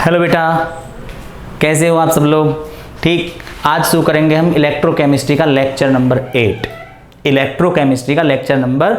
Hello बेटा, कैसे हो आप सब लोग? ठीक, आज शुरू करेंगे हम इलेक्ट्रोकेमिस्ट्री का लेक्चर नंबर 8। इलेक्ट्रोकेमिस्ट्री का लेक्चर नंबर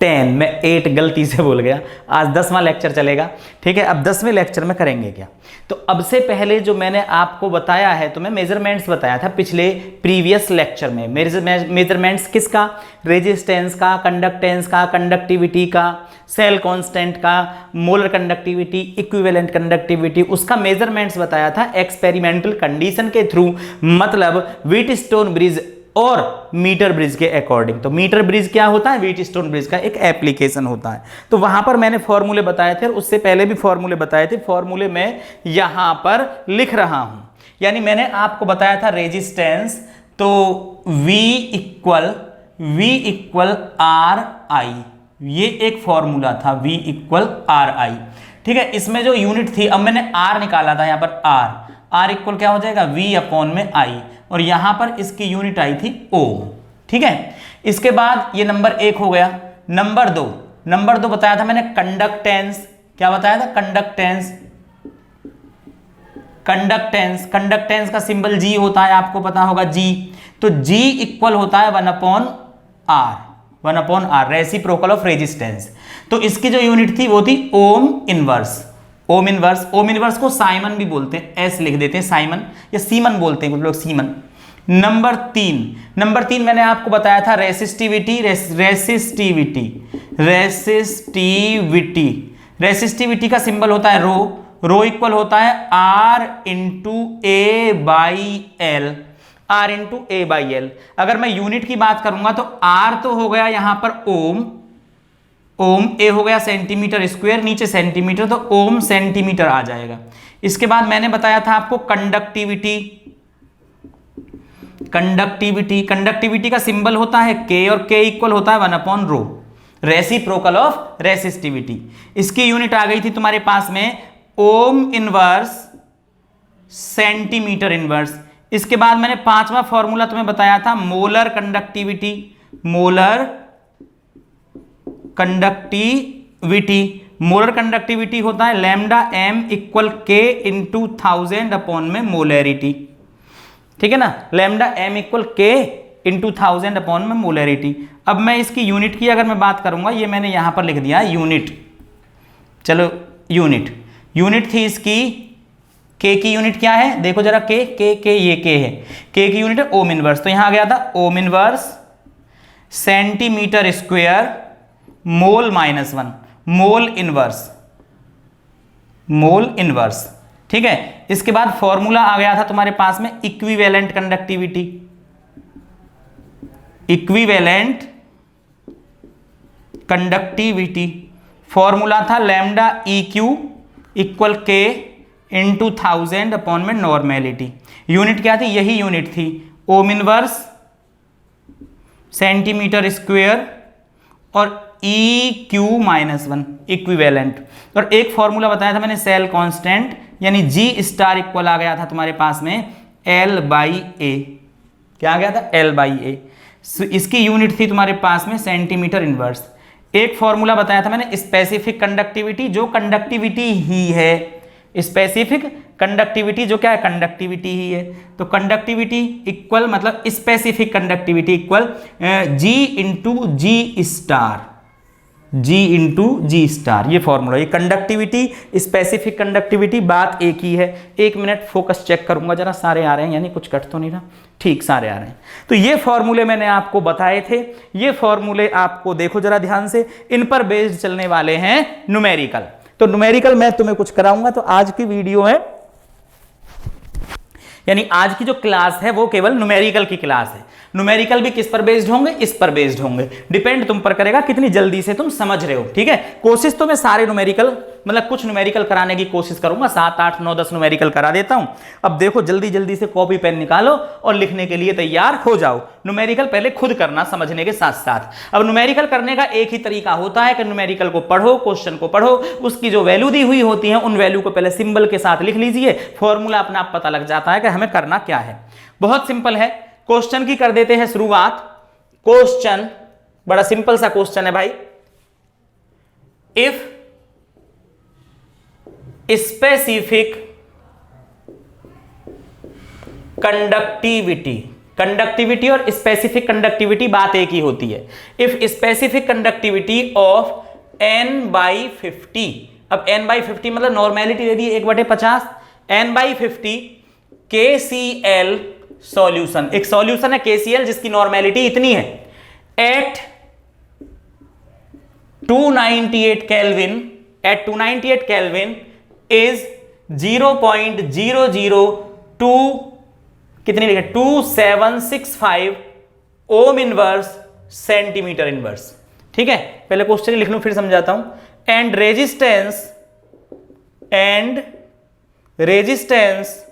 10, मैं 8 गलती से बोल गया। आज 10वां लेक्चर चलेगा, ठीक है। अब 10वें लेक्चर में करेंगे क्या, तो अब से पहले जो मैंने आपको बताया है, तो मैं मेजरमेंट्स बताया था पिछले प्रीवियस लेक्चर में। मेजरमेंट्स किसका? रेजिस्टेंस का, कंडक्टेंस का, कंडक्टिविटी का, सेल कांस्टेंट का, मोलर कंडक्टिविटी, इक्विवेलेंट कंडक्टिविटी, उसका मेजरमेंट्स बताया था एक्सपेरिमेंटल कंडीशन के थ्रू, मतलब व्हीटस्टोन ब्रिज और मीटर ब्रिज के अकॉर्डिंग। तो मीटर ब्रिज क्या होता है? व्हीटस्टोन ब्रिज का एक एप्लीकेशन होता है। तो वहां पर मैंने फॉर्मूले बताए थे और उससे पहले भी फॉर्मूले बताए थे। फॉर्मूले मैं यहां पर लिख रहा हूं, यानी मैंने आपको बताया था रेजिस्टेंस, तो V इक्वल आर आई, ये एक फॉर्मूला था, V इक्वल आर आई, ठीक है। इसमें जो यूनिट थी, अब मैंने R निकाला था, यहां पर R इक्वल क्या हो जाएगा? V अपॉन में I, और यहां पर इसकी यूनिट आई थी ओम, ठीक है। इसके बाद ये नंबर 1 हो गया। नंबर दो बताया था मैंने कंडक्टेंस। क्या बताया था? कंडक्टेंस का सिंबल G होता है, आपको पता होगा G। तो G इक्वल होता है 1 upon R, reciprocal of resistance. तो इसकी जो यूनिट थी वो थी ओम इनवर्स। ओम इनवर्स को साइमन भी बोलते हैं, एस लिख देते हैं, साइमन या सीमन बोलते हैं कुछ लोग, सीमन। नंबर तीन मैंने आपको बताया था रेसिस्टिविटी का सिंबल होता है रो इक्वल होता है R into A by L. अगर मैं यूनिट की बात करूंगा तो R तो हो गया यहां पर ओम, ए हो गया सेंटीमीटर स्क्वायर, नीचे सेंटीमीटर, तो ओम सेंटीमीटर आ जाएगा। इसके बाद मैंने बताया था आपको कंडक्टिविटी का सिंबल होता है K, और K इक्वल होता है 1 upon rho, reciprocal of resistivity. इसकी यूनिट आ गई थी तुम्हारे पास में ओम इनवर्स सेंटीमीटर इनवर्स। इसके बाद मैंने 5वां फॉर्मूला तुम्हें बताया था मोलर कंडक्टिविटी होता है lambda m equal K into 1000 upon में मोलैरिटी, ठीक है ना। Lambda m equal K into 1000 upon में मोलैरिटी। अब मैं इसकी यूनिट की अगर मैं बात करूंगा, ये मैंने यहां पर लिख दिया यूनिट। चलो यूनिट थी इसकी, K की यूनिट क्या है? देखो जरा, K ये K है, K की यूनिट है ओम इनवर्स। तो यहां आ गया था ओम inverse centimetre square mole -1, mole inverse, ठीक है। इसके बाद फॉर्मूला आ गया था तुम्हारे पास में इक्विवेलेंट कंडक्टिविटी। फॉर्मूला था lambda EQ equal K into 1000 upon में नॉर्मेलिटी। यूनिट क्या थी? यही यूनिट थी ओम इनवर्स सेंटीमीटर स्क्वायर और EQ -1 इक्विवेलेंट। और एक फॉर्मूला बताया था मैंने सेल कांस्टेंट, यानी G स्टार इक्वल आ गया था तुम्हारे पास में L बाई ए। क्या आ गया था? L बाई ए। इसकी यूनिट थी तुम्हारे पास में सेंटीमीटर इनवर्स। एक फॉर्मूला बताया था मैंने स्पेसिफिक कंडक्टिविटी, जो कंडक्टिविटी ही है, स्पेसिफिक कंडक्टिविटी जो क्या है? कंडक्टिविटी ही है। तो कंडक्टिविटी इक्वल मतलब specific conductivity equal G into G star, ये फॉर्मूला। ये कंडक्टिविटी, स्पेसिफिक कंडक्टिविटी, बात एक ही है। 1 मिनट फोकस चेक करूंगा जरा, सारे आ रहे हैं, यानी कुछ कट तो नहीं रहा, ठीक सारे आ रहे हैं। तो ये फॉर्मूले मैंने आपको बताए थे, ये फॉर्मूले आपको देखो जरा ध्यान से, इन पर बेस्ड चलने वाले हैं न्यूमेरिकल। तो न्यूमेरिकल मैं तुम्हें कुछ कराऊंगा। तो आज की वीडियो है, यानी आज की जो क्लास है वो केवल न्यूमेरिकल की क्लास है। न्यूमेरिकल भी किस पर बेस्ड होंगे? इस पर बेस्ड होंगे। डिपेंड तुम पर करेगा कितनी जल्दी से तुम समझ रहे हो, ठीक है। कोशिश तो मैं सारे न्यूमेरिकल, मतलब कुछ न्यूमेरिकल कराने की कोशिश करूंगा, 7, 8, 9, 10 न्यूमेरिकल करा देता हूं। अब देखो जल्दी से कॉपी पेन निकालो और लिखने के लिए तैयार हो जाओ। न्यूमेरिकल पहले खुद करना, समझने के साथ साथ। अब न्यूमेरिकल करने का एक ही तरीका होता है कि न्यूमेरिकल को पढ़ो, क्वेश्चन को पढ़ो, उसकी जो वैल्यू दी हुई होती है उन वैल्यू को पहले सिंबल के साथ लिख लीजिए, फॉर्मूला अपना आप पता लग जाता है कि हमें करना क्या है। बहुत सिंपल है। क्वेश्चन की कर देते हैं शुरुआत। क्वेश्चन बड़ा सिंपल सा क्वेश्चन है भाई। इफ specific कंडक्टिविटी, कंडक्टिविटी और स्पेसिफिक कंडक्टिविटी बात एक ही होती है। If specific conductivity of n/50, अब n/50 मतलब नॉर्मेलिटी दे दी 1/50, n/50 KCl सॉल्यूशन, एक सॉल्यूशन है KCl जिसकी नॉर्मेलिटी इतनी है at 298 kelvin, at 298 kelvin is 0.002 कितनी लिखे 2765 ओम इनवर्स सेंटीमीटर इनवर्स। ठीक है, पहले क्वेश्चन लिख लूं फिर समझाता हूं। And resistance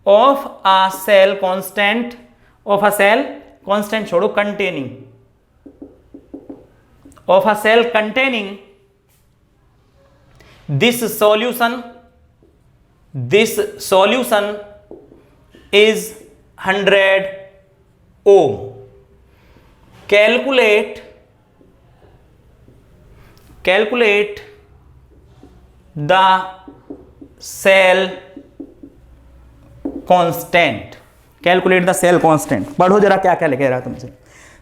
of a cell constant, of a cell constant छोड़ो, containing, of a cell containing this solution is 100 ohm. Calculate the cell constant. Calculate the cell constant. पढ़ो जरा क्या क्या कह रहा है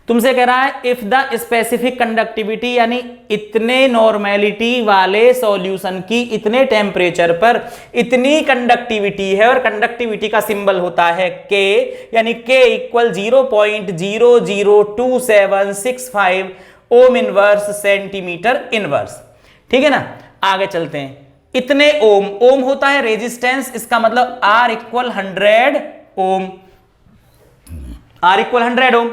तुमसे कह रहा है इफ द स्पेसिफिक कंडक्टिविटी, यानी इतने नॉर्मेलिटी वाले सॉल्यूशन की इतने टेम्परेचर पर इतनी कंडक्टिविटी है और कंडक्टिविटी का सिंबल होता है K, यानी K इक्वल 0.002765 ओम इनवर्स सेंटीमीटर इनवर्स। ठीक है ना, आगे चलते हैं। इतने ओम, ओम होता है रेजिस्टेंस, इसका मतलब R इक्वल 100 ओम, R इक्वल 100 ओम।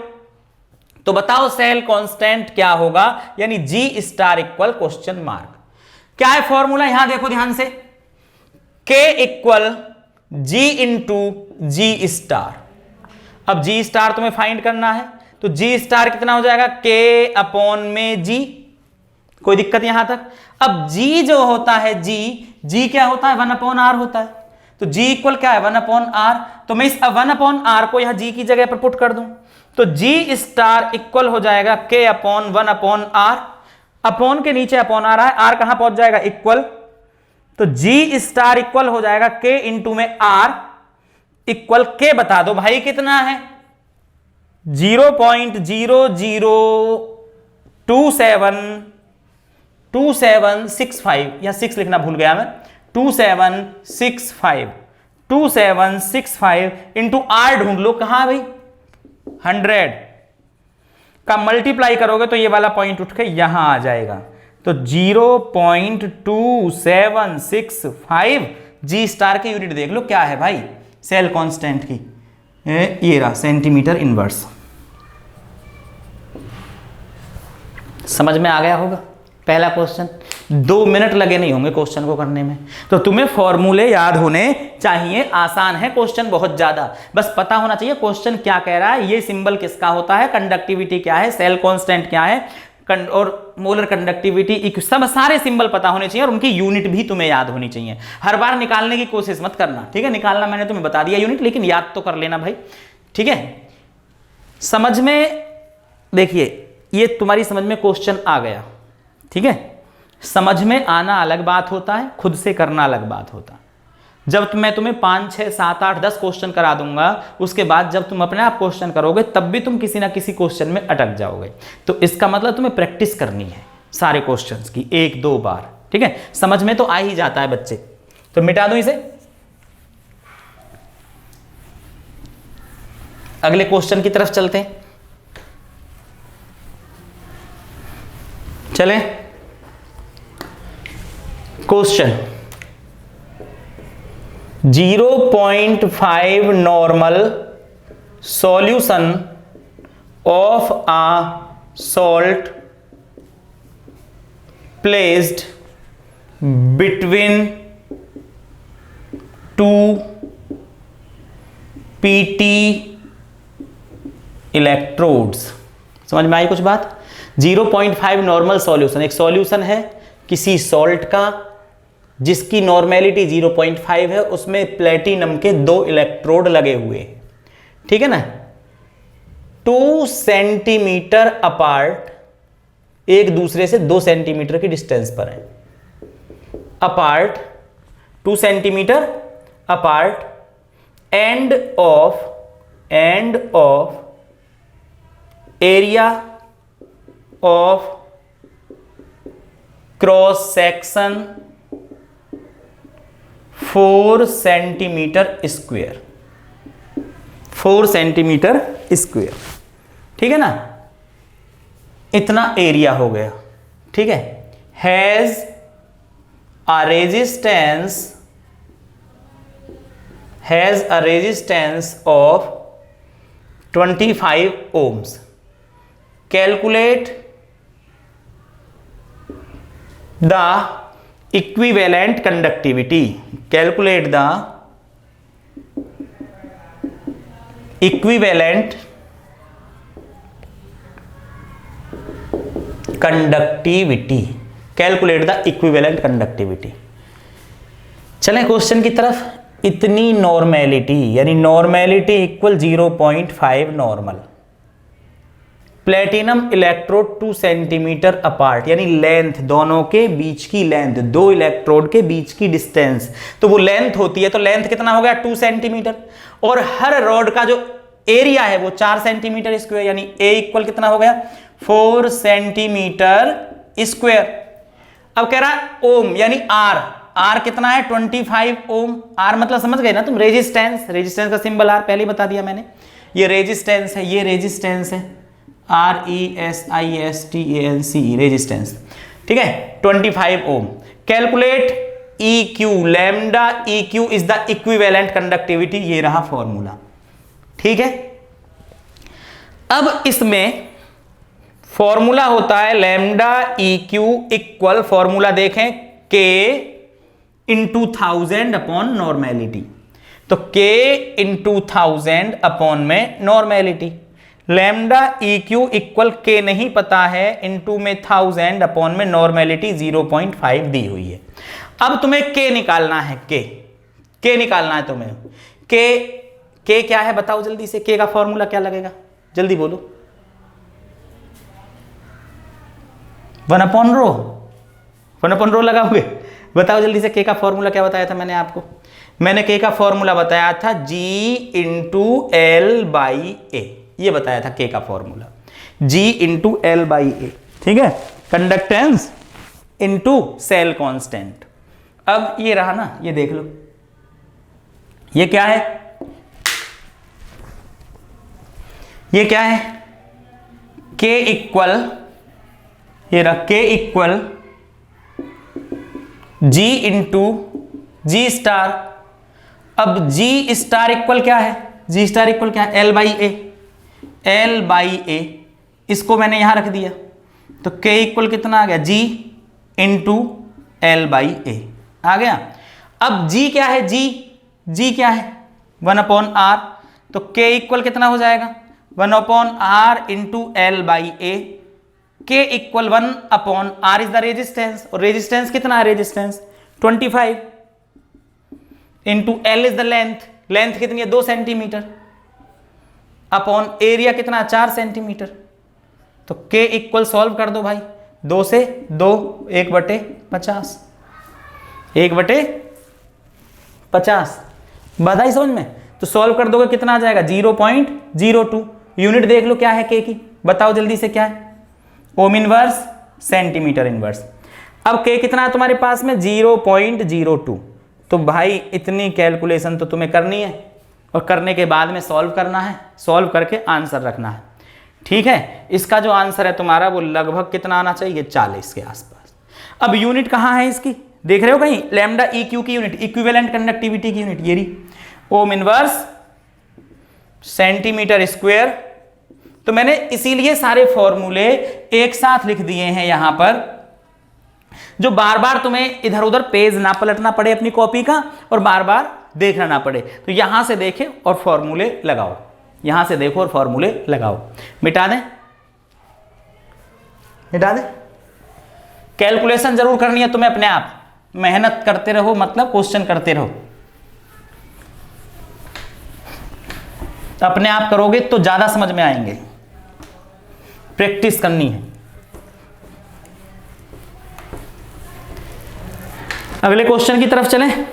तो बताओ सेल कांस्टेंट क्या होगा, यानी G star equal question mark. क्या है फॉर्मूला, यहां देखो ध्यान से, K equal G into G star. अब G स्टार तुम्हें फाइंड करना है, तो G स्टार कितना हो जाएगा K अपॉन में G, कोई दिक्कत यहां तक। अब G जो होता है G क्या होता है 1 अपॉन R होता है, तो G इक्वल क्या है 1 अपॉन R। तो मैं इस 1 अपॉन R को यहां G की जगह पर पुट कर दूं, तो G स्टार इक्वल हो जाएगा K upon 1 upon R, upon के नीचे अपॉन आ रहा है, R कहां पहुंच जाएगा इक्वल, तो G स्टार इक्वल हो जाएगा K इंटू में R इक्वल K बता दो भाई कितना है 0.0027265 या 6 लिखना भूल गया मैं, 2765 इंटू R ढूंढ लो कहां भाई 100 का मल्टीप्लाई करोगे तो ये वाला पॉइंट उठ के यहां आ जाएगा, तो 0.2765 G स्टार की यूनिट देख लो क्या है भाई सेल कांस्टेंट की, ये रहा सेंटीमीटर इनवर्स। समझ में आ गया होगा पहला क्वेश्चन, 2 मिनट लगे नहीं होंगे क्वेश्चन को करने में, तो तुम्हें फॉर्मूले याद होने चाहिए। आसान है क्वेश्चन बहुत ज्यादा, बस पता होना चाहिए क्वेश्चन क्या कह रहा है, ये सिंबल किसका होता है, कंडक्टिविटी क्या है, सेल कांस्टेंट क्या है, और मोलर कंडक्टिविटी, सब सारे सिंबल पता होने चाहिए और उनकी यूनिट भी तुम्हें याद होनी चाहिए। हर बार निकालने की कोशिश मत करना, ठीक है, निकालना मैंने तुम्हें बता दिया यूनिट, लेकिन याद तो कर लेना भाई, ठीक है। समझ में, देखिए ये तुम्हारी समझ में क्वेश्चन आ गया, ठीक है। समझ में आना अलग बात होता है, खुद से करना अलग बात होता है। जब मैं तुम्हें 5, 6, 7, 8, 10 क्वेश्चन करा दूंगा, उसके बाद जब तुम अपने आप क्वेश्चन करोगे तब भी तुम किसी ना किसी क्वेश्चन में अटक जाओगे, तो इसका मतलब तुम्हें प्रैक्टिस करनी है सारे क्वेश्चंस की 1-2 बार, ठीक है। समझ में तो आ ही जाता है बच्चे, तो मिटा दूं इसे। अगले क्वेश्चन की तरफ चलते हैं, चलें। Question 0.5 normal solution of a salt placed between 2 PT electrodes। समझ में आई कुछ बात। 0.5 नॉर्मल सॉल्यूशन, एक सॉल्यूशन है किसी सॉल्ट का जिसकी नॉर्मेलिटी 0.5 है, उसमें प्लेटिनम के 2 इलेक्ट्रोड लगे हुए हैं, ठीक है ना, 2 सेंटीमीटर अपार्ट, एक दूसरे से 2 सेंटीमीटर की डिस्टेंस पर है, apart 2 centimetre apart, end of end of area of cross section 4 centimetre square, 4 centimetre square, ठीक है ना, इतना एरिया हो गया, ठीक है। Has a resistance of 25 ohms। Calculate the equivalent conductivity, calculate the equivalent conductivity, calculate the equivalent conductivity. चलें question की तरफ। इतनी नॉर्मेलिटी, यानी normality equal 0.5 normal, platinum electrode 2 centimetre apart, यानी लेंथ, दोनों के बीच की लेंथ, दो इलेक्ट्रोड के बीच की डिस्टेंस, तो वो लेंथ होती है, तो लेंथ कितना हो गया 2 सेंटीमीटर, और हर रॉड का जो एरिया है वो 4 सेंटीमीटर स्क्वायर, यानी ए इक्वल कितना हो गया 4 सेंटीमीटर स्क्वायर। अब कह रहा है ओम, यानी आर, आर कितना है 25 ओम। आर मतलब समझ गए ना तुम, रेजिस्टेंस, रेजिस्टेंस का सिंबल आर पहले ही बता दिया मैंने, ये रेजिस्टेंस है, ये रेजिस्टेंस है, RESISTANCE, रेजिस्टेंस, ठीक है, 25 ohm. Calculate EQ, lambda EQ is the equivalent conductivity, ये रहा फॉर्मूला, ठीक है। अब इसमें फॉर्मूला होता है लैम्डा EQ इक्वल, फॉर्मूला देखें, K इंटू 1000 अपॉन नॉर्मेलिटी, तो K इंटू 1000 अपॉन में normality. Lambda EQ equal K नहीं पता है, इंटू में 1000 अपॉन में नॉर्मेलिटी 0.5 दी हुई है। अब तुम्हें K निकालना है, K निकालना है तुम्हें। K क्या है बताओ जल्दी से, K का फॉर्मूला क्या लगेगा, जल्दी बोलो। 1/ρ लगाओगे, बताओ जल्दी से। K का फॉर्मूला क्या बताया था मैंने आपको, मैंने K का फॉर्मूला बताया था G into L by A, ये बताया था K का formula, G into L by A, ठीक है, कंडक्टेंस इंटू सेल कांस्टेंट। अब ये रहा ना, ये देख लो, ये क्या है, ये क्या है, K इक्वल, ये रहा K equal G into G star. अब G स्टार इक्वल क्या है, G स्टार इक्वल क्या है, L by A, L by A, इसको मैंने यहां रख दिया, तो K इक्वल कितना आ गया, G इंटू L बाई ए आ गया। अब G क्या है, G क्या है 1/r, तो K इक्वल कितना हो जाएगा 1/r into L by A. K equal 1/r is the resistance, और रेजिस्टेंस कितना है, resistance 25 into L is the length, length कितनी है 2 सेंटीमीटर, अपॉन एरिया कितना 4 सेंटीमीटर। तो K इक्वल सॉल्व कर दो भाई, 2 से 2 1/50, 1/50, बात आई समझ में। तो सॉल्व कर दोगे कितना आ जाएगा 0.02। यूनिट देख लो क्या है K की, बताओ जल्दी से क्या है, ओम इनवर्स सेंटीमीटर इनवर्स। अब K कितना है तुम्हारे पास में 0.02, तो भाई इतनी कैलकुलेशन तो तुम्हें करनी है, और करने के बाद में सॉल्व करना है, सॉल्व करके आंसर रखना है, ठीक है। इसका जो आंसर है तुम्हारा वो लगभग कितना आना चाहिए, 40 के आसपास। अब यूनिट कहाँ है इसकी, देख रहे हो कहीं, लैम्डा EQ की यूनिट, इक्विवेलेंट कंडक्टिविटी की यूनिट, ये रही ओम इनवर्स सेंटीमीटर स्क्वायर। तो मैंने इसीलिए सारे फॉर्मूले एक साथ लिख दिए हैं यहां पर, जो बार बार तुम्हें इधर उधर पेज ना पलटना पड़े अपनी कॉपी का, और बार बार देखना ना पड़े। तो यहां से देखे और फॉर्मूले लगाओ, यहां से देखो और फॉर्मूले लगाओ। मिटा दें, मिटा दें, कैलकुलेशन जरूर करनी है तुम्हें अपने आप, मेहनत करते रहो, मतलब क्वेश्चन करते रहो, अपने आप करोगे तो ज्यादा समझ में आएंगे, प्रैक्टिस करनी है। अगले क्वेश्चन की तरफ चलें।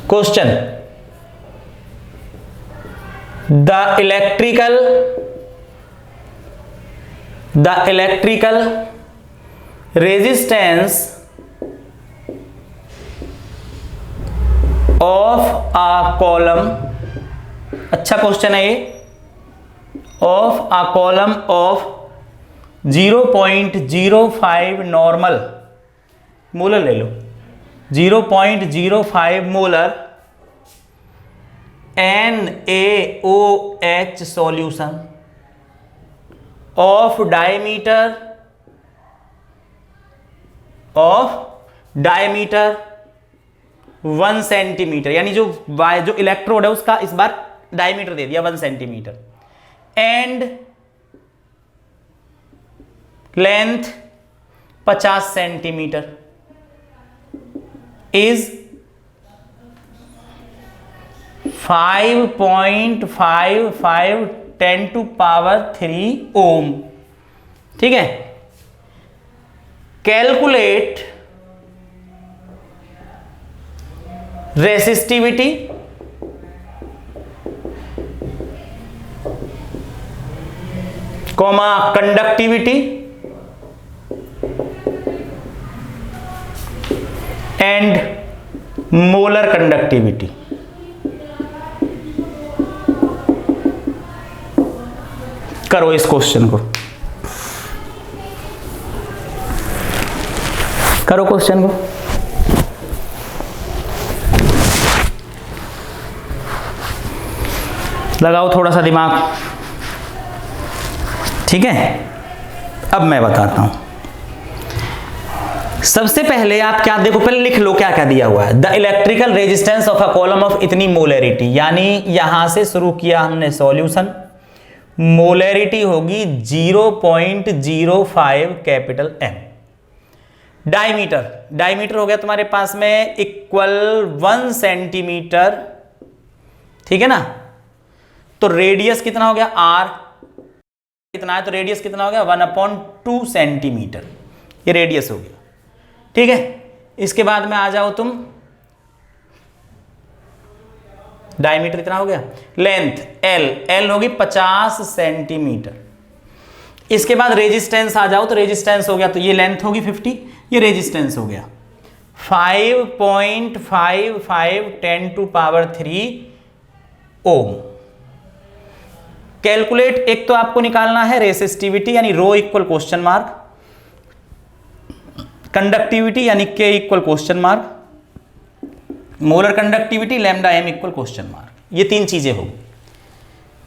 Question, the electrical resistance of a column, अच्छा क्वेश्चन है ये, of a column of 0.05 normal molar, ले लो 0.05 molar NaOH solution of diameter 1 centimetre, यानी जो इलेक्ट्रोड है उसका इस बार डायमीटर दे दिया 1 centimetre, and length 50 centimetre, is 5.55 10⁻³ ओम। ठीक है, calculate resistivity comma conductivity and molar conductivity. करो इस क्वेश्चन को, करो क्वेश्चन को। लगाओ थोड़ा सा दिमाग, ठीक है। अब मैं बताता हूं, सबसे पहले आप क्या देखो, पहले लिख लो क्या क्या दिया हुआ है। The electrical resistance of a column of इतनी मोलरिटी, यानी यहां से शुरू किया हमने सॉल्यूशन, मोलरिटी होगी 0.05 कैपिटल M। डायमीटर हो गया तुम्हारे पास में इक्वल 1 सेंटीमीटर, ठीक है ना। तो रेडियस कितना हो गया, R कितना है, तो रेडियस कितना हो गया 1/2 सेंटीमीटर, ये रेडियस हो गया, ठीक है। इसके बाद में आ जाओ तुम, डायमीटर कितना हो गया, लेंथ L होगी 50 सेंटीमीटर। इसके बाद रेजिस्टेंस आ जाओ, तो रेजिस्टेंस हो गया, तो ये लेंथ होगी 50, ये रेजिस्टेंस हो गया 5.55 10⁻³ ओम। कैलकुलेट, एक तो आपको निकालना है रेसिस्टिविटी यानी rho equal question mark, conductivity यानी K equal question mark, molar conductivity lambda M equal question mark, ये 3 चीजें होगी,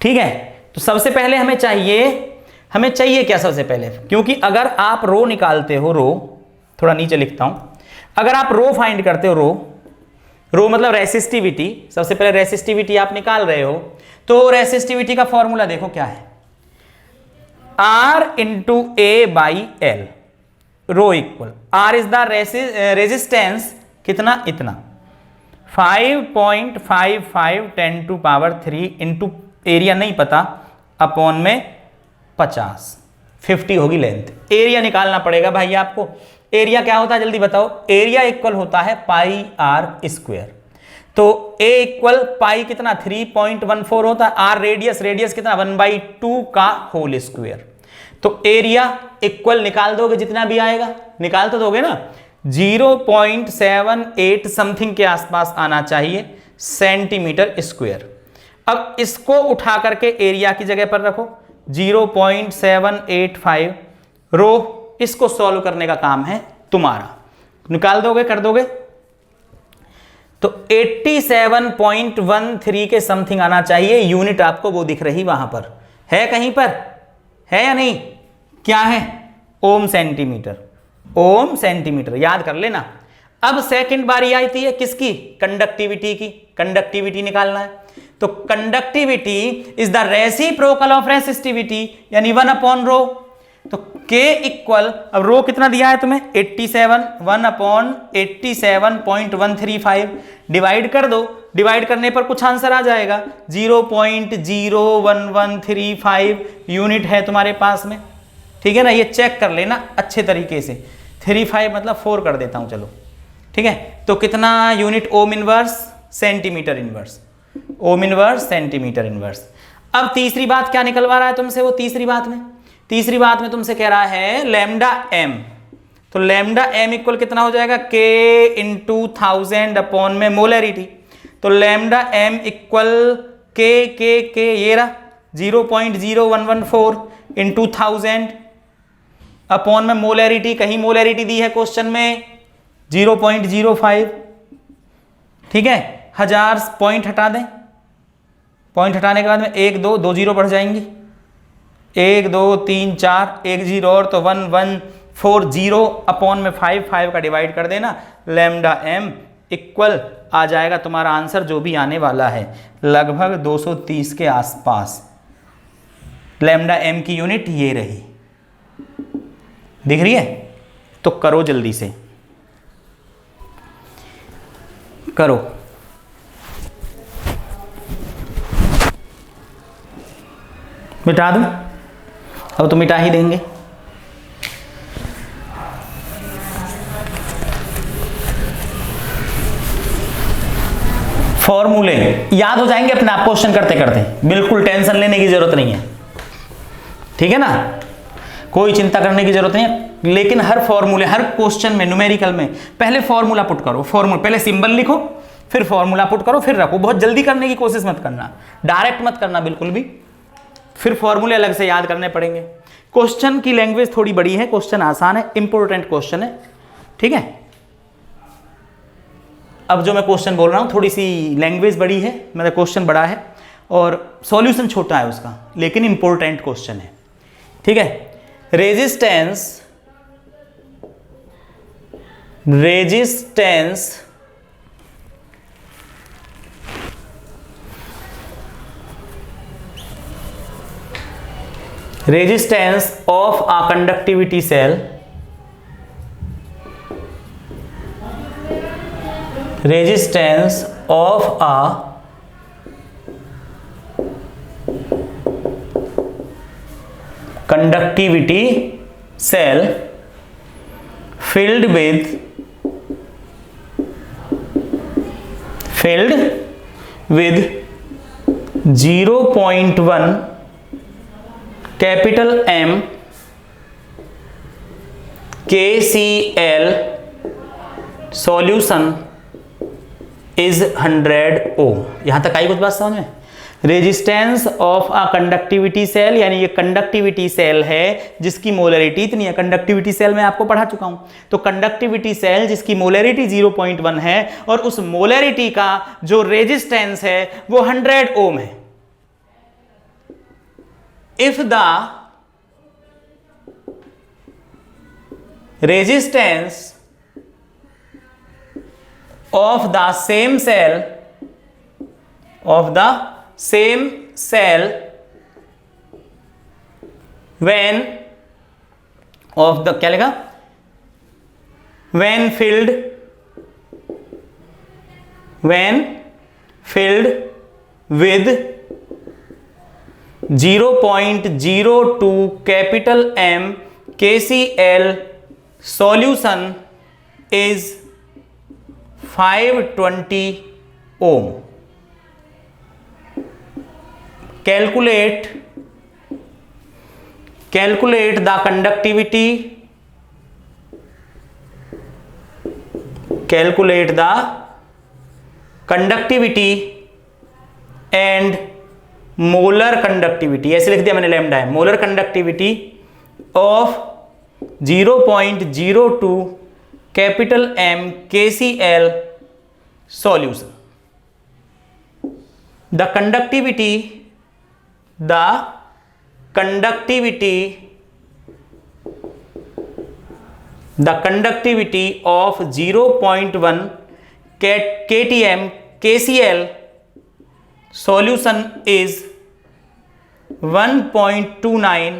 ठीक है। तो सबसे पहले हमें चाहिए क्या सबसे पहले, क्योंकि अगर आप रो निकालते हो, रो थोड़ा नीचे लिखता हूं, अगर आप रो फाइंड करते हो, रो मतलब रेसिस्टिविटी, सबसे पहले रेसिस्टिविटी आप निकाल रहे हो, तो रेसिस्टिविटी का फॉर्मूला देखो क्या है, R × A/L, rho equal R is the resistance, कितना, इतना 5.55 10⁻³ इंटू एरिया नहीं पता अपॉन में 50 होगी लेंथ। एरिया निकालना पड़ेगा भाई आपको। एरिया क्या होता है जल्दी बताओ, एरिया इक्वल होता है πr²। तो A इक्वल पाई कितना 3.14 होता है, R रेडियस कितना 1/2 का होल स्क्वायर। तो एरिया इक्वल निकाल दोगे, जितना भी आएगा निकाल तो दोगे ना, 0.78 समथिंग के आसपास आना चाहिए सेंटीमीटर स्क्वायर। अब इसको उठा करके एरिया की जगह पर रखो 0.785, रो इसको सॉल्व करने का काम है तुम्हारा, निकाल दोगे, कर दोगे, तो 87.13 के समथिंग आना चाहिए। यूनिट आपको वो दिख रही वहां पर है, कहीं पर है या नहीं, क्या है, ओम सेंटीमीटर, याद कर लेना। अब सेकंड बारी आती है किसकी, कंडक्टिविटी की, कंडक्टिविटी निकालना है। तो conductivity is the reciprocal of resistivity, यानी 1/रो। तो K इक्वल, अब रो कितना दिया है तुम्हें 87, 1/87.135 डिवाइड कर दो, डिवाइड करने पर कुछ आंसर आ जाएगा 0.01135 यूनिट है तुम्हारे पास में, ठीक है ना। ये चेक कर लेना अच्छे तरीके से, 35 मतलब 4 कर देता हूं, चलो ठीक है। तो कितना यूनिट ओम इनवर्स सेंटीमीटर इनवर्स, ओम इनवर्स सेंटीमीटर इनवर्स। अब तीसरी बात क्या निकलवा रहा है तुमसे, वो तीसरी बात में तुमसे कह रहा है लैम्डा एम, तो लैम्डा एम इक्वल कितना हो जाएगा, के इंटू 1000 अपॉन में मोलरिटी, तो लैम्डा एम इक्वल के ये रहा 0.0114 इंटू 1000 अपॉन में मोलरिटी, कहीं मोलरिटी दी है क्वेश्चन में 0.05, ठीक है। 1000 पॉइंट हटा दें, पॉइंट हटाने के बाद में 1 2 जीरो बढ़ जाएंगी, 1 2 3 4 1 जीरो और तो 1140 अपॉन में 5 का डिवाइड कर देना, लैम्डा एम इक्वल आ जाएगा तुम्हारा आंसर जो भी आने वाला है लगभग 230 के आसपास। लैम्डा एम की यूनिट ये रही, दिख रही है? तो करो जल्दी से करो। मिटा दूं? अब तो मिटा ही देंगे। फॉर्मूले याद हो जाएंगे अपने आप क्वेश्चन करते करते, बिल्कुल टेंशन लेने की जरूरत नहीं है, ठीक है ना, कोई चिंता करने की जरूरत नहीं है। लेकिन हर फॉर्मूले, हर क्वेश्चन में, न्यूमेरिकल में पहले फॉर्मूला पुट करो, फॉर्मूला पहले सिंबल लिखो, फिर फॉर्मूला पुट करो, फिर रखो। बहुत जल्दी करने की कोशिश मत करना, डायरेक्ट मत करना बिल्कुल भी, फिर फॉर्मूले अलग से याद करने पड़ेंगे। क्वेश्चन की लैंग्वेज थोड़ी बड़ी है, क्वेश्चन आसान है, इंपॉर्टेंट क्वेश्चन है, ठीक है। अब जो मैं क्वेश्चन बोल रहा हूं थोड़ी सी लैंग्वेज बड़ी है, मतलब क्वेश्चन बड़ा है और सॉल्यूशन छोटा है उसका, लेकिन इंपॉर्टेंट क्वेश्चन है, ठीक है। Resistance of a conductivity cell, resistance of a conductivity cell filled with 0.1 capital M KCl solution is 100 ohm. यहां तक आई कुछ बात समझ में? Resistance of a conductivity cell, यानी ये कंडक्टिविटी सेल है जिसकी मोलरिटी इतनी है। कंडक्टिविटी सेल मैं आपको पढ़ा चुका हूं, तो कंडक्टिविटी सेल जिसकी मोलरिटी 0.1 है और उस मोलरिटी का जो रेजिस्टेंस है वो 100 ओम है। If the resistance of the same cell when of the क्या लिखा, when filled with 0.02 capital M KCl solution is 520 ohm. Calculate the conductivity and molar conductivity, ऐसे लिख दिया मैंने, लैम्डा है, molar conductivity of 0.02 capital M KCl solution. The conductivity of 0.1 KTM KCl solution is 1.29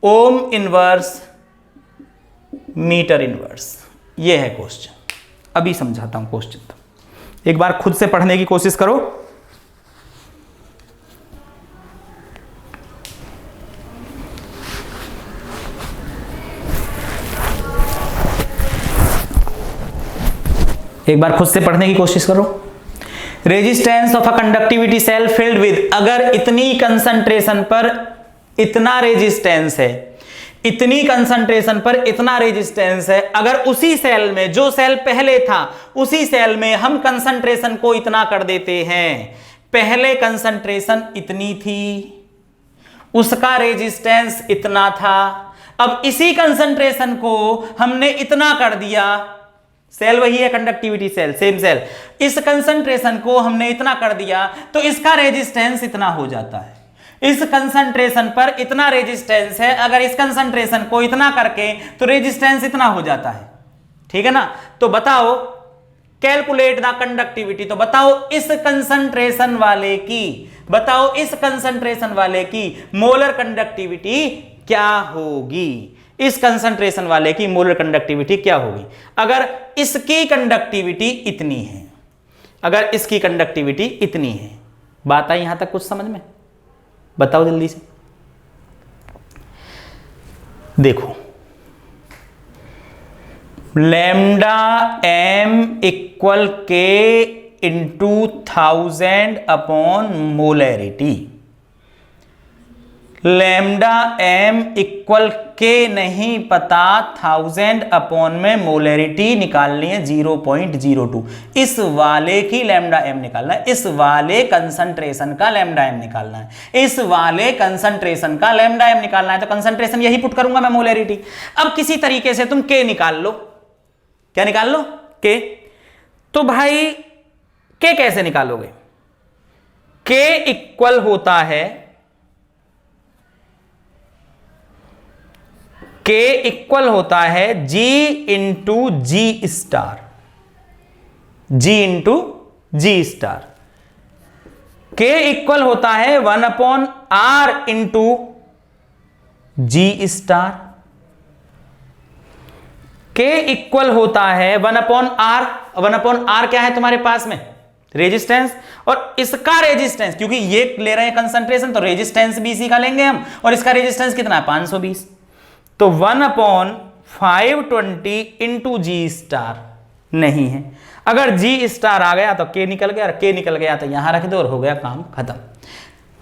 ohm inverse metre inverse. ये है question. अभी समझाता हूं क्वेश्चन, तो एक बार खुद से पढ़ने की कोशिश करो। एक बार खुद से पढ़ने की कोशिश करो। Resistance of a conductivity cell filled with, अगर इतनी कंसंट्रेशन पर इतना रेजिस्टेंस है, इतनी कंसंट्रेशन पर इतना रेजिस्टेंस है, अगर उसी सेल में, जो सेल पहले था उसी सेल में हम कंसंट्रेशन को इतना कर देते हैं, पहले कंसंट्रेशन इतनी थी, उसका रेजिस्टेंस इतना था, अब इसी कंसंट्रेशन को हमने इतना कर दिया, सेल वही है कंडक्टिविटी सेल, सेम सेल, इस कंसंट्रेशन को हमने इतना कर दिया तो इसका रेजिस्टेंस इतना हो जाता है। इस कंसंट्रेशन पर इतना रेजिस्टेंस है, अगर इस कंसंट्रेशन को इतना करके तो रेजिस्टेंस इतना हो जाता है, ठीक है ना। तो बताओ कैलकुलेट द कंडक्टिविटी, तो बताओ इस कंसंट्रेशन वाले की, बताओ इस कंसंट्रेशन वाले की मोलर कंडक्टिविटी क्या होगी, इस कंसंट्रेशन वाले की मोलर कंडक्टिविटी क्या होगी अगर इसकी कंडक्टिविटी इतनी है, अगर इसकी कंडक्टिविटी इतनी है। बात आई यहां तक कुछ समझ में? बताओ जल्दी से। देखो lambda M equal K into 1000 upon molarity, lambda M equal K नहीं पता, 1000 अपॉन में मोलैरिटी निकालनी है 0.02, इस वाले की लैम्डा एम निकालना है, इस वाले कंसंट्रेशन का लैम्डा एम निकालना है, इस वाले कंसंट्रेशन का लैम्डा एम निकालना है। तो कंसंट्रेशन यही पुट करूंगा मैं, मोलैरिटी। अब किसी तरीके से तुम के निकाल लो, क्या निकाल लो? के। तो भाई के कैसे निकालोगे? के इक्वल होता है, के इक्वल होता है G into G star, G into G star. K equal होता है 1 upon R into G star. K equal होता है 1 अपॉन आर, 1 अपॉन आर क्या है तुम्हारे पास में? रेजिस्टेंस, और इसका रेजिस्टेंस, क्योंकि ये ले रहे हैं कंसंट्रेशन तो रेजिस्टेंस भी इसी का लेंगे हम, और इसका रेजिस्टेंस कितना है? 520। तो 1 अपॉन 520 इंटू जी स्टार नहीं है, अगर जी स्टार आ गया तो के निकल गया, और के निकल गया तो यहां रख दो और हो गया काम खत्म।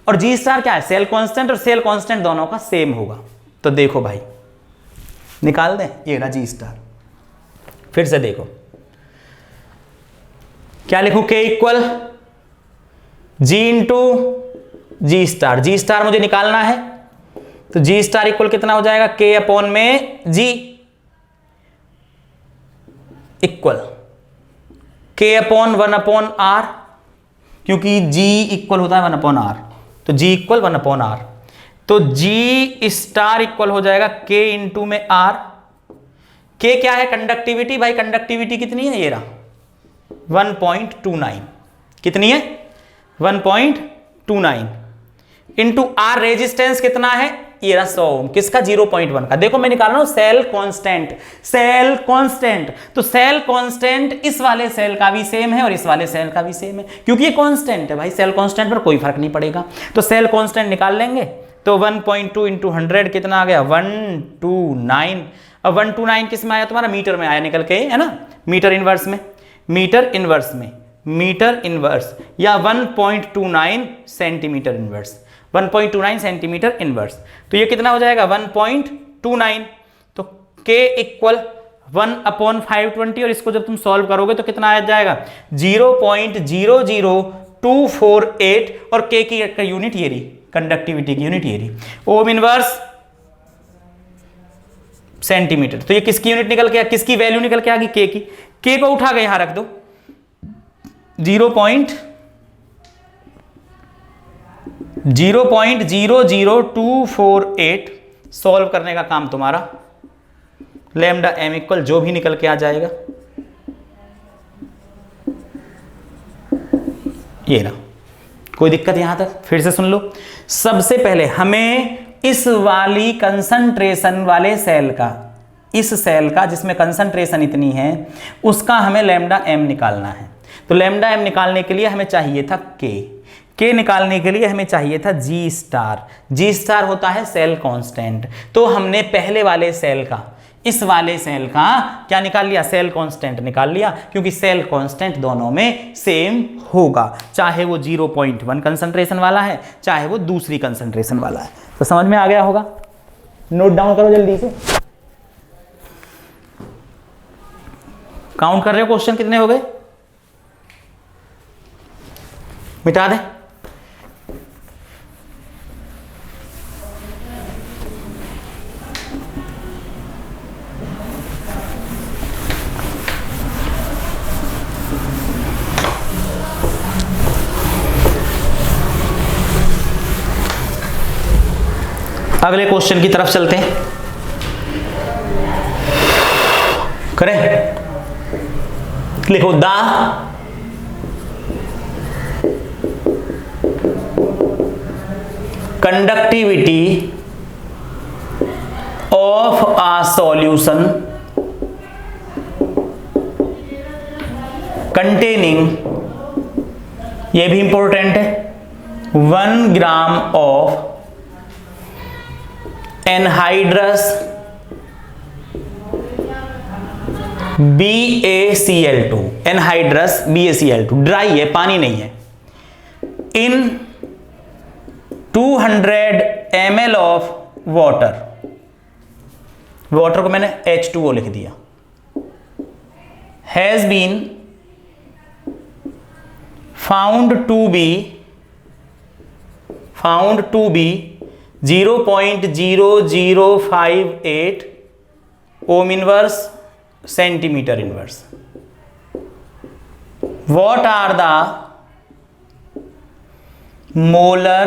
और जी स्टार क्या है? सेल कांस्टेंट, और सेल कांस्टेंट दोनों का सेम होगा। तो देखो भाई निकाल दें, ये रहा जी स्टार। फिर से देखो क्या लिखूं? के इक्वल जी इंटू जी स्टार, जी स्टार मुझे निकालना है, तो जी स्टार इक्वल कितना हो जाएगा? के अपॉन में जी इक्वल के अपॉन 1 अपॉन आर, क्योंकि जी इक्वल होता है 1 अपॉन आर, तो जी इक्वल 1 अपॉन आर। तो जी स्टार इक्वल हो जाएगा के इंटू में आर। के क्या है? कंडक्टिविटी। भाई कंडक्टिविटी कितनी है? ये रहा 1.29। कितनी है? 1.29 इंटू आर। रेजिस्टेंस कितना है? ये रहा 100 ओम। किसका? 0.1 का। देखो मैं निकाल रहा हूं सेल कांस्टेंट, सेल कांस्टेंट। तो सेल कांस्टेंट इस वाले सेल का भी सेम है और इस वाले सेल का भी सेम है, क्योंकि ये कांस्टेंट है भाई, सेल कांस्टेंट पर कोई फर्क नहीं पड़ेगा। तो सेल कांस्टेंट निकाल लेंगे, तो 1.2 इंटू 100 कितना आ गया? 129। अब 129 किस में आया तुम्हारा? मीटर में आया निकल के, है ना, मीटर इनवर्स में, मीटर इनवर्स में, मीटर इनवर्स, या 1.29 सेंटीमीटर इनवर्स, 1.29 सेंटीमीटर इनवर्स। तो ये कितना हो जाएगा? 1.29। तो के इक्वल 1 अपॉन 520, और इसको जब तुम सॉल्व करोगे तो कितना आ जाएगा? 0.00248, और के की यूनिट ये रही, कंडक्टिविटी की यूनिट ये रही, ओम इनवर्स सेंटीमीटर। तो ये किसकी यूनिट निकल के, किसकी वैल्यू निकल के आ गई? के की। के को उठा के यहां रख दो, 0.00248। सॉल्व करने का काम तुम्हारा, लैम्डा एम इक्वल जो भी निकल के आ जाएगा ये ना। कोई दिक्कत यहां तक? फिर से सुन लो। सबसे पहले हमें इस वाली कंसंट्रेशन वाले सेल का, इस सेल का जिसमें कंसंट्रेशन इतनी है, उसका हमें लैम्डा एम निकालना है। तो लैम्डा एम निकालने के लिए हमें चाहिए था के निकालने के लिए हमें चाहिए था जी स्टार। जी स्टार होता है सेल कांस्टेंट। तो हमने पहले वाले सेल का, इस वाले सेल का क्या निकाल लिया, सेल कांस्टेंट निकाल लिया, क्योंकि सेल कांस्टेंट दोनों में सेम होगा, चाहे वो 0.1 कंसंट्रेशन वाला है चाहे वो दूसरी कंसंट्रेशन वाला है। तो समझ में आ गया होगा, नोट डाउन करो जल्दी से। काउंट कर रहे हो क्वेश्चन कितने हो गए, मिटा दें। अगले क्वेश्चन की तरफ चलते हैं, करें, लिखो the conductivity of a solution containing, ये भी इंपॉर्टेंट है, 1 gram of anhydrous BaCl2, anhydrous BaCl2 dry है, पानी नहीं है, in 200 ml of water, water को मैंने H2O लिख दिया, has been found to be 0.0058 ohm inverse centimetre inverse. What are the molar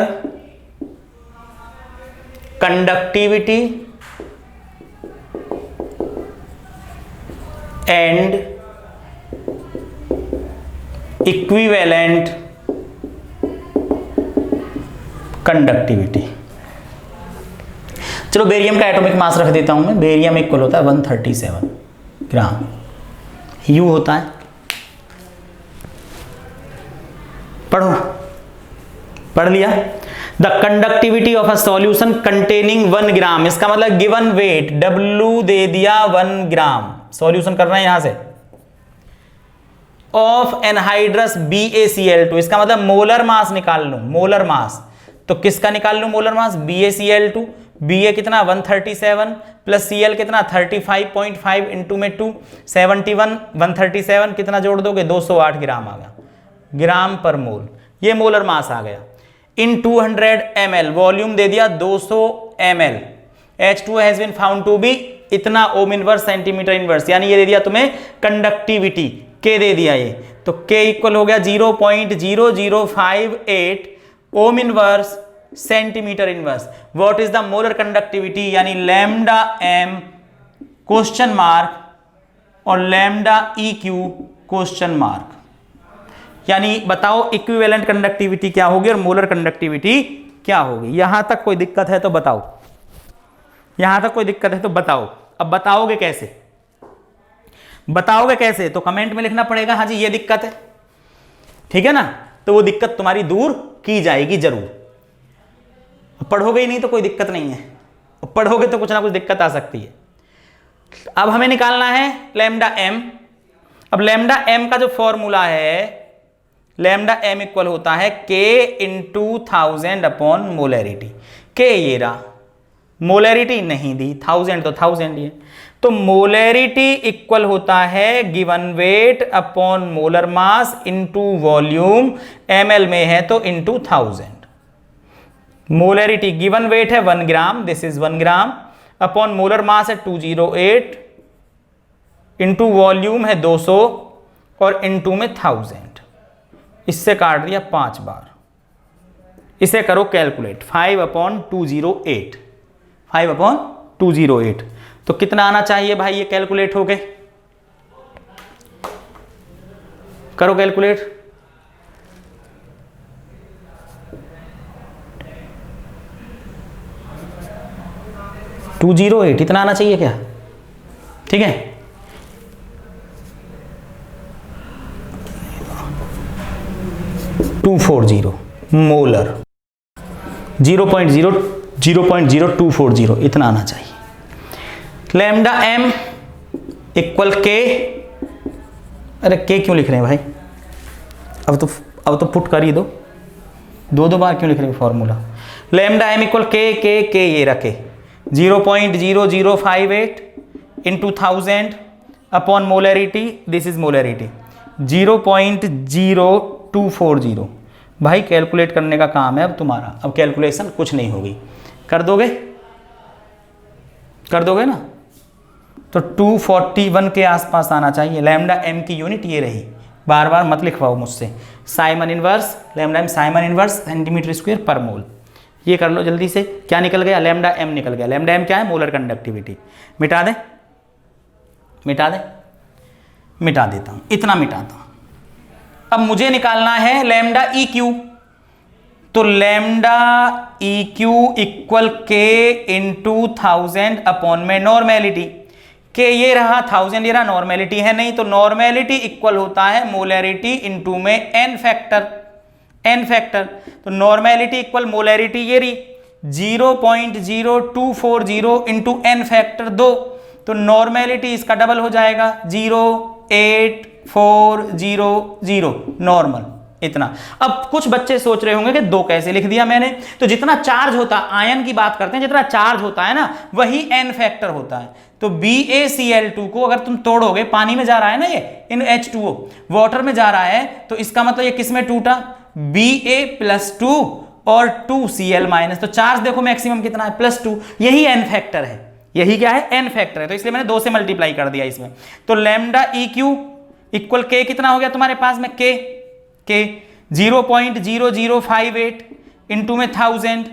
conductivity and equivalent conductivity? चलो बेरियम का एटॉमिक मास रख देता हूं मैं, बेरियम इक्वल होता है 137 ग्राम, यू होता है, पढ़ो, पढ़ लिया। The conductivity of a solution containing 1 ग्राम, इसका मतलब गिवन वेट W दे दिया 1 ग्राम, सॉल्यूशन करना है यहां से, ऑफ एनहाइड्रस BaCl2, इसका मतलब मोलर मास निकाल लूं, मोलर मास, तो किसका निकाल लूं मोलर मास, BaCl2, Ba कितना 137 प्लस Cl कितना 35.5 इंटू में 2 71, 137 कितना जोड़ दोगे 208 ग्राम आ गया, ग्राम पर मोल, ये मोलर मास आ गया। इन 200 ml, वॉल्यूम दे दिया 200 ml, H2O has been found to be इतना ओम इनवर्स सेंटीमीटर इनवर्स, यानी ये दे दिया तुम्हें कंडक्टिविटी, K दे दिया ये, तो K इक्वल हो गया 0.0058 ohm inverse centimetre inverse. What is the molar conductivity, यानी लैम्डा m क्वेश्चन मार्क और लैम्डा EQ क्वेश्चन मार्क, यानी बताओ इक्विवेलेंट कंडक्टिविटी क्या होगी और मोलर कंडक्टिविटी क्या होगी। यहां तक कोई दिक्कत है तो बताओ, यहां तक कोई दिक्कत है तो बताओ। अब बताओगे कैसे, बताओगे कैसे, तो कमेंट में लिखना पड़ेगा हाँ जी ये दिक्कत है, ठीक है ना, तो वो दिक्कत तुम्हारी दूर की जाएगी जरूर। पढ़ोगे ही नहीं तो कोई दिक्कत नहीं है, पढ़ोगे तो कुछ ना कुछ दिक्कत आ सकती है। अब हमें निकालना है लैम्डा m। अब लैम्डा m का जो फॉर्मूला है, लैम्डा m इक्वल होता है K into 1000 upon molarity. K ये रहा, मोलैरिटी नहीं दी, 1000 तो 1000 ही है, तो मोलैरिटी इक्वल होता है given weight upon molar mass into volume, ml में है तो इंटू 1000। मोलैरिटी गिवन वेट है 1 gram, this is 1 gram, upon molar mass है 208, इंटू वॉल्यूम है 200 और इंटू में 1000, इससे काट दिया 5 बार। इसे करो कैलकुलेट, 5/208, 5/208, तो कितना आना चाहिए भाई ये कैलकुलेट हो गए, करो कैलकुलेट। टू 208 इतना आना चाहिए क्या, ठीक है। टू 240 मोलर, 0.0240 इतना आना चाहिए। लैम्डा एम इक्वल के, अरे के क्यों लिख रहे हैं भाई, अब तो पुट कर ही दो, दो बार क्यों लिख रहे हैं फॉर्मूला। लैम्डा एम इक्वल के ये रखे 0.0058 into 1000 upon molarity, this is molarity 0.0240। भाई कैलकुलेट करने का काम है अब तुम्हारा, अब कैलकुलेशन कुछ नहीं होगी, कर दोगे ना। तो 241 के आसपास आना चाहिए। लैम्डा एम की यूनिट ये रही, बार बार मत लिखवाओ मुझसे। Siemens inverse, lambda M siemens inverse centimetre square per mole. ये कर लो जल्दी से, क्या निकल गया, लैम्डा एम निकल गया। लैम्डा एम क्या है, मोलर कंडक्टिविटी। मिटा देता हूं, इतना मिटाता हूं। अब मुझे निकालना है लैम्डा ई क्यू, तो lambda E Q equal K into 1000 upon में नॉर्मेलिटी। के ये रहा 1000, ये रहा नॉर्मेलिटी है नहीं, तो नॉर्मेलिटी इक्वल होता है मोलरिटी इंटू में एन फैक्टर। तो नॉर्मेलिटी इक्वल मोलरिटी ये रही 0.0240 इंटू एन फैक्टर 2, तो नॉर्मेलिटी इसका डबल हो जाएगा 0.8400 नॉर्मल, इतना। अब कुछ बच्चे सोच रहे होंगे कि 2 कैसे लिख दिया मैंने, तो जितना चार्ज होता, आयन की बात करते हैं, जितना चार्ज होता है ना वही एन फैक्टर होता है। तो BaCl2 को अगर तुम तोड़ोगे, पानी में जा रहा है ना ये, इन H2O वाटर में जा रहा है, तो इसका मतलब ये किस में टूटा, Ba+2 और 2Cl-, तो चार्ज देखो मैक्सिमम कितना है, +2। यही एन फैक्टर है, यही क्या है, एन फैक्टर है, तो इसलिए मैंने 2 से मल्टीप्लाई कर दिया इसमें। तो लैम्डा ई क्यू इक्वल के कितना हो गया तुम्हारे पास में, के 0.0058 इंटू में 1000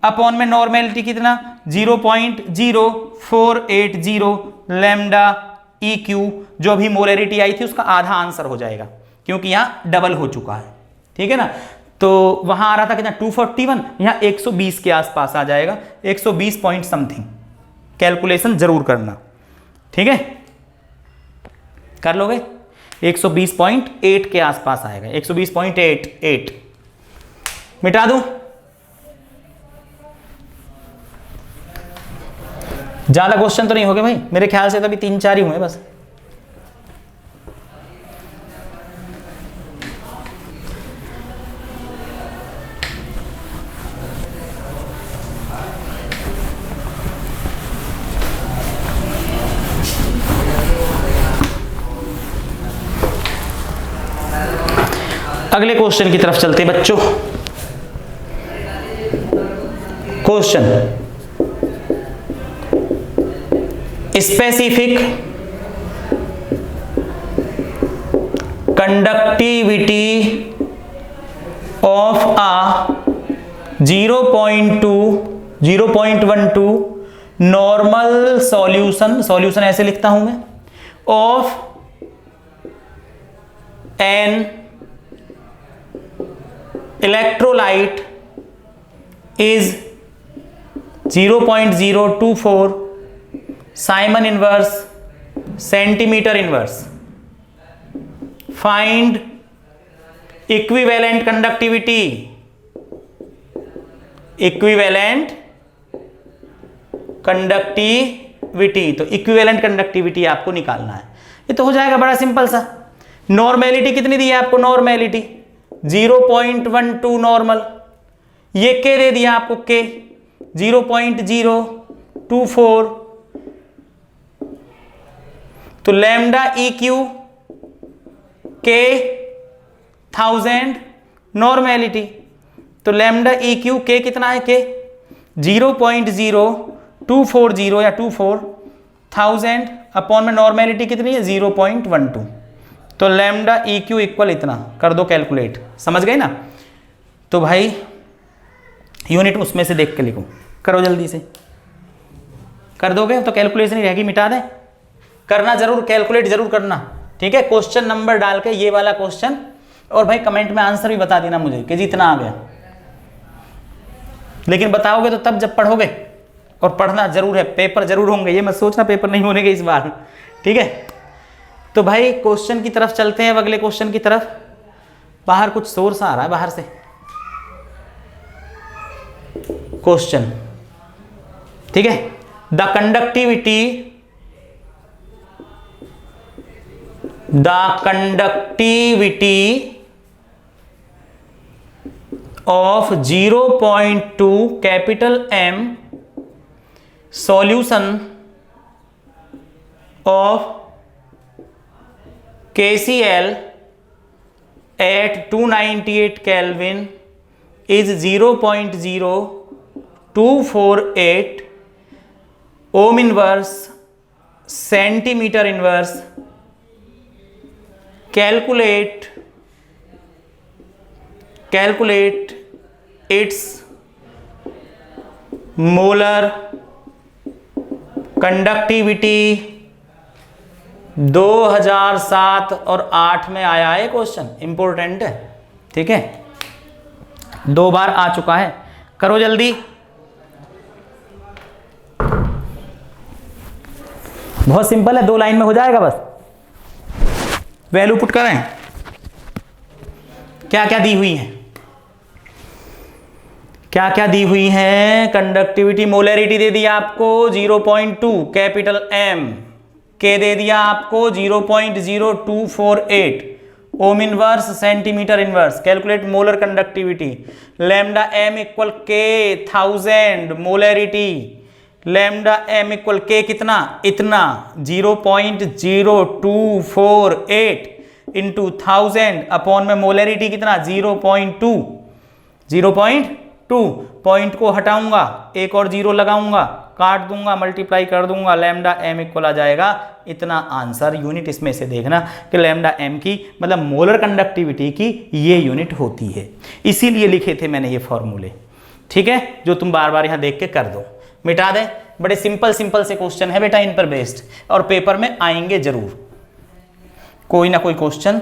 अपॉन में नॉर्मेलिटी कितना 0.0480 लैम्डा ई क्यू, जो भी मोलरिटी आई थी उसका आधा आंसर हो जाएगा, क्योंकि यहां डबल हो चुका है, ठीक है ना। तो वहां आ रहा था कितना 241, यहां 120 के आसपास आ जाएगा, 120 पॉइंट समथिंग। कैलकुलेशन जरूर करना, ठीक है, कर लोगे। 120.8 के आसपास आएगा, 120.88। मिटा दूं, ज्यादा क्वेश्चन तो नहीं हो गए भाई, मेरे ख्याल से तो अभी 3-4 ही हुए बस। अगले क्वेश्चन की तरफ चलते हैं बच्चों। Question, specific conductivity of a 0.12 normal solution ऐसे लिखता हूं मैं, of an electrolyte is 0.024 siemens inverse centimetre inverse. Find equivalent conductivity, तो इक्विवेलेंट कंडक्टिविटी आपको निकालना है। ये तो हो जाएगा बड़ा सिंपल सा। नॉर्मेलिटी कितनी दी है आपको, नॉर्मेलिटी 0.12 नॉर्मल, ये के दे दिया आपको, के 0.024, तो लैम्डा ई क्यू के 1000 नॉर्मेलिटी, तो लैम्डा ई क्यू के कितना है, के 0.0240 या 24 1000 अपॉन में नॉर्मेलिटी कितनी है 0.12, तो लैम्डा ई क्यू इक्वल इतना कर दो कैलकुलेट, समझ गए ना। तो भाई यूनिट उसमें से देख के लिखो, करो जल्दी से, कर दोगे तो कैलकुलेशन ही रहेगी, मिटा दें, करना जरूर, कैलकुलेट जरूर करना, ठीक है। क्वेश्चन नंबर डाल के ये वाला क्वेश्चन, और भाई कमेंट में आंसर भी बता देना मुझे कि जितना आ गया, लेकिन बताओगे तो तब जब पढ़ोगे, और पढ़ना जरूर है, पेपर जरूर होंगे, ये मत सोचना पेपर नहीं होने के इस बार, ठीक है। तो भाई क्वेश्चन की तरफ चलते हैं, अगले क्वेश्चन की तरफ। बाहर कुछ सोर्स आ रहा है बाहर से। क्वेश्चन, ठीक है, the conductivity the conductivity of 0.2 capital M solution of KCl at 298 Kelvin is 0.0248 ohm inverse centimeter inverse. Calculate its molar conductivity. 2007 और 8 में आया है क्वेश्चन, इंपॉर्टेंट है, ठीक है, 2 बार आ चुका है। करो जल्दी, बहुत सिंपल है, 2 लाइन में हो जाएगा बस। वैल्यू पुट करें, क्या क्या दी हुई है, क्या क्या दी हुई है। कंडक्टिविटी मोलैरिटी दे दिया आपको 0.2 कैपिटल M, के दे दिया आपको 0.0248 ओम inverse centimetre inverse. Calculate molar conductivity. Lambda M equal के 1000 मोलैरिटी। लैम्डा M इक्वल के कितना, इतना 0.0248 इंटू 1000 अपॉन में मोलैरिटी कितना 0.2। 0.2 पॉइंट को हटाऊंगा, एक और जीरो लगाऊंगा, काट दूंगा, मल्टीप्लाई कर दूंगा, लैम्डा M इक्वल आ जाएगा इतना। आंसर यूनिट इसमें से देखना कि लैम्डा M की मतलब मोलर कंडक्टिविटी की ये यूनिट होती है, इसीलिए लिखे थे मैंने ये फॉर्मूले, ठीक है, जो तुम बार बार यहां देख के कर दो, मिटा दें। बड़े सिंपल से क्वेश्चन है बेटा, इन पर बेस्ड, और पेपर में आएंगे जरूर, कोई ना कोई क्वेश्चन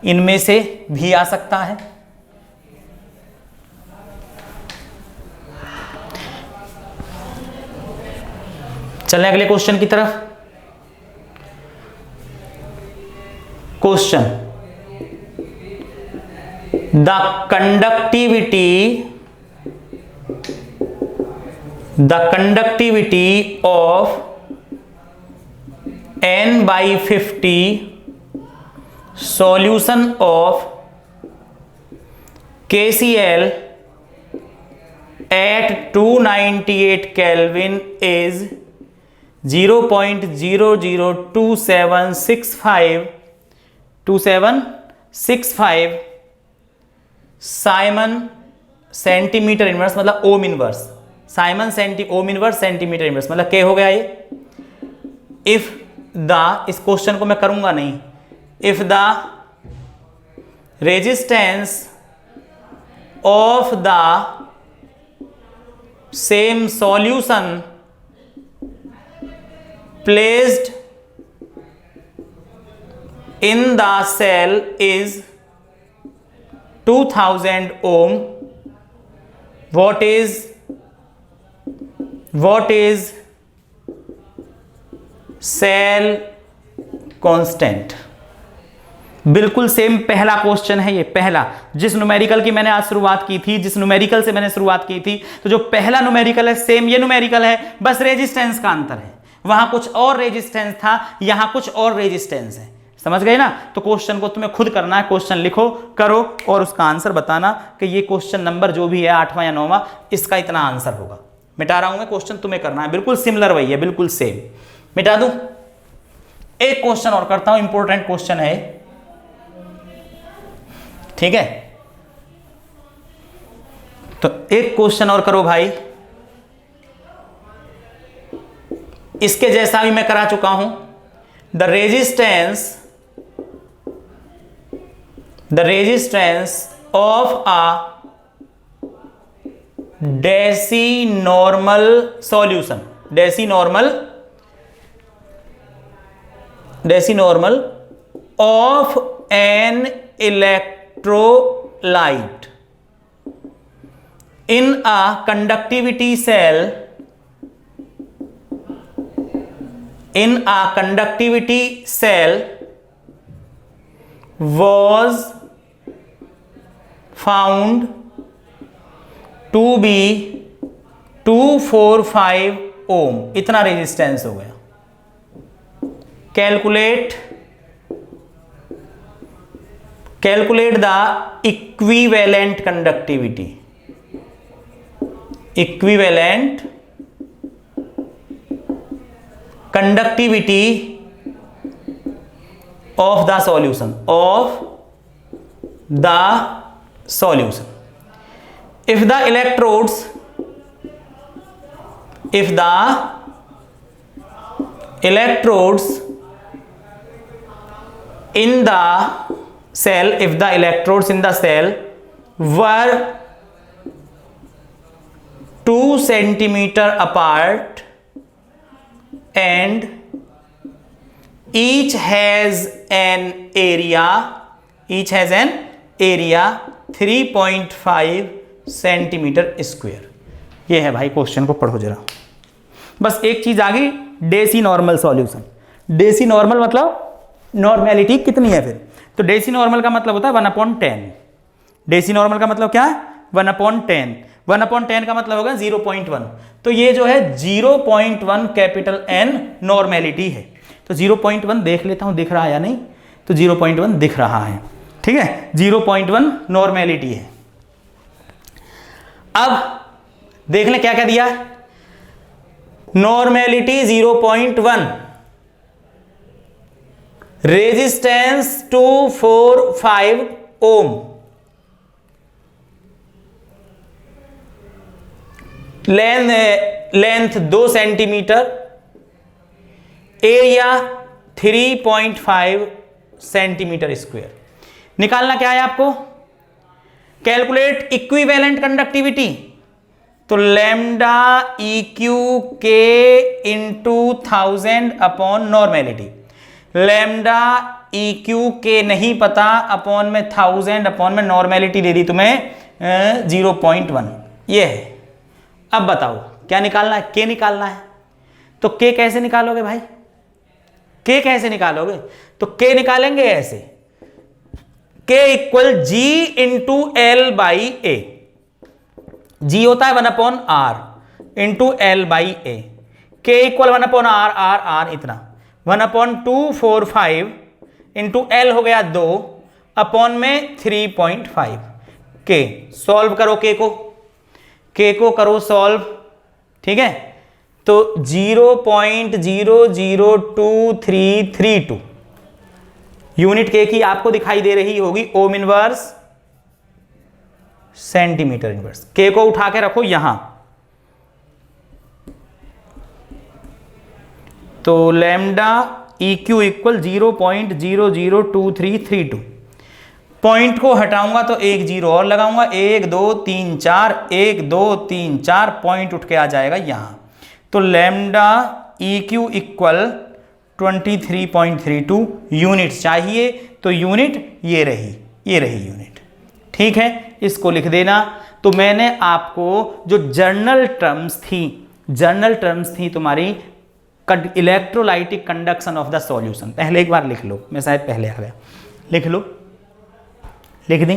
इनमें से भी आ सकता है। चलें अगले क्वेश्चन की तरफ। Question, the conductivity of N/50 solution of KCl at 298 Kelvin is 0.002765 siemens centimetre inverse, मतलब ohm inverse. Siemens ohm inverse centimetre inverse मतलब क्या हो गया ये। इफ द, इस क्वेश्चन को मैं करूंगा नहीं, if the resistance of the same solution placed in the cell is 2000 ohm, what is cell constant। बिल्कुल सेम पहला क्वेश्चन है ये, पहला जिस न्यूमेरिकल की मैंने आज शुरुआत की थी, जिस न्यूमेरिकल से मैंने शुरुआत की थी, तो जो पहला न्यूमेरिकल है सेम ये न्यूमेरिकल है, बस रेजिस्टेंस का अंतर है। वहां कुछ और रेजिस्टेंस था, यहां कुछ और रेजिस्टेंस है, समझ गए ना। तो क्वेश्चन को तुम्हें खुद करना है, क्वेश्चन लिखो, करो और उसका आंसर बताना कि ये क्वेश्चन नंबर जो भी है 8वां या 9वां, इसका इतना आंसर होगा। मिटा रहा हूं मैं, क्वेश्चन तुम्हें करना है, बिल्कुल सिमिलर वही है, बिल्कुल सेम। मिटा दूं, एक क्वेश्चन और करता हूं, इंपॉर्टेंट क्वेश्चन है, ठीक है। तो एक क्वेश्चन और करो भाई, इसके जैसा भी मैं करा चुका हूं। The resistance of a decinormal solution, decinormal of an electrolyte in a conductivity cell, in a conductivity cell was found to be 245 ohm, इतना रेजिस्टेंस हो गया। Calculate calculate the equivalent conductivity, equivalent conductivity of the solution, of the solution. If the electrodes, if the electrodes in the cell, if the electrodes in the cell were 2 centimeter apart and each has an area, each has an area 3.5 centimetre square. ये है भाई, question को पढ़ो जरा। बस एक चीज आ गई, deci normal solution. Deci normal मतलब नॉर्मेलिटी कितनी है फिर, तो डेसी नॉर्मल का मतलब होता है 1/10। डेसी नॉर्मल का मतलब क्या है 1/10। 1/10 का मतलब होगा 0.1। तो ये जो है 0.1 कैपिटल एन नॉर्मेलिटी है। तो 0.1 देख लेता हूं दिख रहा है या नहीं, तो 0.1 दिख रहा है, ठीक है। 0.1 नॉर्मेलिटी है। अब देख लें क्या क्या दिया है। Normality 0.1, resistance 245 ohm, length 2 centimetre, area 3.5 centimetre square. निकालना क्या है आपको, कैलकुलेट इक्विवेलेंट कंडक्टिविटी। तो लैम्डा EQ के into 1000 upon normality. Lambda EQ के नहीं पता, अपॉन में 1000 अपॉन में नॉर्मेलिटी दे दी तुम्हें 0.1, ये है। अब बताओ क्या निकालना है, के निकालना है। तो के कैसे निकालोगे भाई, के कैसे निकालोगे, तो के निकालेंगे ऐसे, K equal G into L by A. G होता है 1/R into L by A. K equal 1/R, R इतना 1/245 इंटू L हो गया 2 अपॉन में 3.5। K सॉल्व करो, K को करो सॉल्व, ठीक है। तो 0.002332 यूनिट के की आपको दिखाई दे रही होगी ओम इनवर्स सेंटीमीटर इनवर्स। के को उठा के रखो यहां, तो लैम्डा EQ इक्वल 0.002332। पॉइंट को हटाऊंगा तो एक जीरो और लगाऊंगा, 1 2 3 4, 1 2 3 4 पॉइंट उठ के आ जाएगा यहां। तो लैम्डा EQ इक्वल 23.32 यूनिट चाहिए, तो यूनिट ये रही यूनिट, ठीक है। इसको लिख देना। तो मैंने आपको जो जर्नल टर्म्स थी तुम्हारी electrolytic conduction of the solution, पहले एक बार लिख लो, मैं शायद पहले आ गया, लिख लो, लिख दी।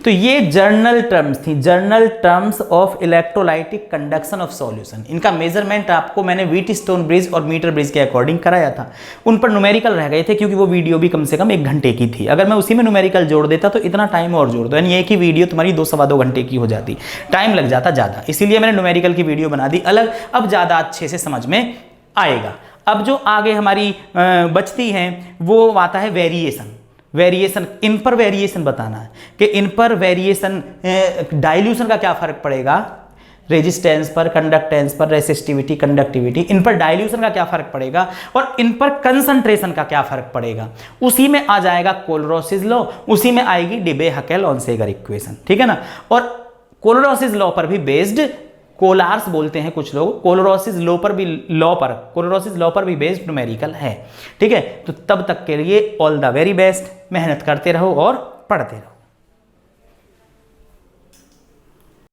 तो ये जर्नल टर्म्स थी, journal terms of electrolytic conduction of solution. इनका मेजरमेंट आपको मैंने व्हीटस्टोन ब्रिज और मीटर ब्रिज के अकॉर्डिंग कराया था। उन पर न्यूमेरिकल रह गए थे क्योंकि वो वीडियो भी कम से कम 1 घंटे की थी। अगर मैं उसी में न्यूमेरिकल जोड़ देता तो इतना टाइम और जोड़ दो, यानी एक ही वीडियो तुम्हारी 2 सवा 2 घंटे की हो जाती, टाइम लग जाता ज़्यादा। इसीलिए मैंने न्यूमेरिकल की वीडियो बना दी अलग, अब ज़्यादा अच्छे से समझ में आएगा। अब जो आगे हमारी बचती हैं वो आता है वेरिएशन। इन पर वेरिएशन बताना है कि इन पर वेरिएशन, डाइल्यूशन का क्या फर्क पड़ेगा, रेजिस्टेंस पर, कंडक्टेंस पर, रेसिस्टिविटी, कंडक्टिविटी, इन पर डाइल्यूशन का क्या फर्क पड़ेगा और इन पर कंसंट्रेशन का क्या फर्क पड़ेगा। उसी में आ जाएगा कोलरोसिस लॉ, उसी में आएगी डिबे-हकेल-ऑनसेगर इक्वेशन, ठीक है ना। और कोलरोसिस लॉ पर भी बेस्ड, कोलार्स बोलते हैं कुछ लोग, कोलोरोसिस लॉ पर भी बेस्ड न्यूमेरिकल है, ठीक है। तो तब तक के लिए ऑल द वेरी बेस्ट, मेहनत करते रहो और पढ़ते रहो।